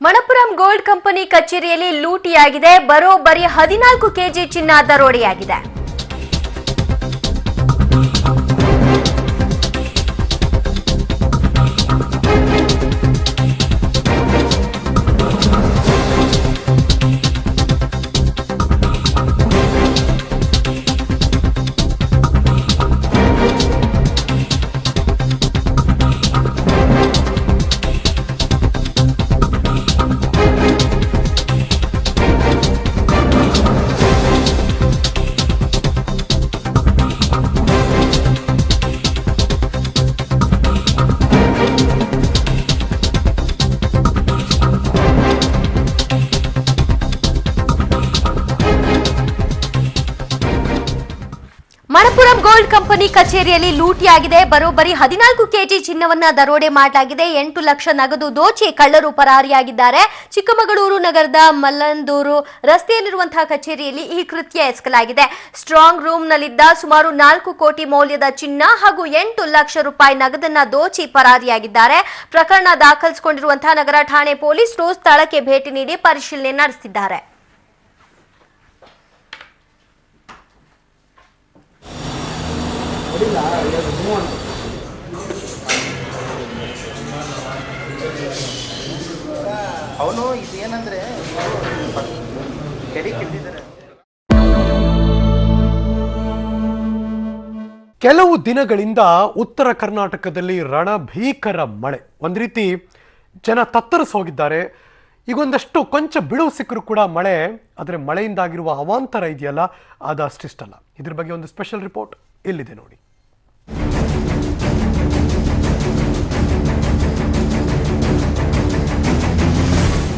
Manappuram gold company ಕಚೇರಿಯಲ್ಲಿ ಲೂಟಿಯಾಗಿದೆ. ಬರೋಬ್ಬರಿ 14 KG ಚಿನ್ನ ದರೋಡೆಯಾಗಿದೆ. ಮಣಪುರಂ ಗೋಲ್ಡ್ ಕಂಪನಿ ಕಚೇರಿಯಲ್ಲಿ ಲೂಟಿಯಾಗಿದೆ. ಬರೋಬ್ಬರಿ 14 ಕೆಜಿ ಚಿನ್ನವನ್ನ ದರೋಡೆ ಮಾಡಲಾಗಿದೆ. 8 ಲಕ್ಷ ನಗದು ದೋಚಿ ಕಳ್ಳರು ಪರಾರಿಯಾಗಿದ್ದಾರೆ. ಚಿಕ್ಕಮಗಳೂರು ನಗರದ ಮಲ್ಲಂದೂರು ರಸ್ತೆಯಲ್ಲಿರುವಂತಹ ಕಚೇರಿಯಲ್ಲಿ ಈ ಕೃತ್ಯ ಎಸಗಲಾಗಿದೆ. ಸ್ಟ್ರಾಂಗ್ ರೂಮ್ನಲ್ಲಿದ್ದ ಸುಮಾರು 4 ಕೋಟಿ ಮೌಲ್ಯದ ಚಿನ್ನ ಹಾಗೂ 8 ಲಕ್ಷ ರೂಪಾಯಿ ನಗದನ್ನ ದೋಚಿ ಪರಾರಿಯಾಗಿದ್ದಾರೆ. ಪ್ರಕರಣ ದಾಖಲಿಸಿಕೊಂಡಿರುವಂತಹ ನಗರ ಠಾಣೆ ಪೊಲೀಸರು ಸ್ಥಳಕ್ಕೆ ಭೇಟಿ ನೀಡಿ ಪರಿಶೀಲನೆ ನಡೆಸಿದ್ದಾರೆ. ಅವನು ಇದೇನಂದ್ರೆ ಕೆಲವು ದಿನಗಳಿಂದ ಉತ್ತರ ಕರ್ನಾಟಕದಲ್ಲಿ ರಣಭೀಕರ ಮಳೆ. ಒಂದು ರೀತಿ ಜನ ತತ್ತರಿಸಿ ಹೋಗಿದ್ದಾರೆ. ಈಗೊಂದಷ್ಟು ಕೊಂಚ ಬಿಡುವು ಸಿಕ್ಕರೂ ಕೂಡ ಮಳೆ, ಆದರೆ ಮಳೆಯಿಂದಾಗಿರುವ ಅವಾಂತರ ಇದೆಯಲ್ಲ ಅದು ಅಷ್ಟಿಷ್ಟಲ್ಲ. ಇದ್ರ ಬಗ್ಗೆ ಒಂದು ಸ್ಪೆಷಲ್ ರಿಪೋರ್ಟ್ ಇಲ್ಲಿದೆ ನೋಡಿ.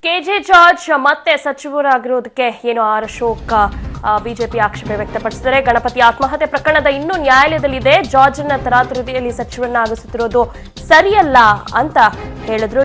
ಕೆಜೆ ಜಾರ್ಜ್ ಮತ್ತೆ ಸಚಿವರಾಗಿರೋದಕ್ಕೆ ಏನು ಆರ್ ಅಶೋಕ್ ಬಿಜೆಪಿ ಆಕ್ಷೇಪ ವ್ಯಕ್ತಪಡಿಸಿದರೆ ಗಣಪತಿ ಆತ್ಮಹತ್ಯೆ ಪ್ರಕರಣದ ಇನ್ನೂ ನ್ಯಾಯಾಲಯದಲ್ಲಿದೆ. ಜಾರ್ಜ್ ಅನ್ನ ತರಾತುರಿಯಲ್ಲಿ ಸಚಿವರನ್ನಾಗಿಸುತ್ತಿರೋದು ಸರಿಯಲ್ಲ ಅಂತ ಹೇಳಿದ್ರು.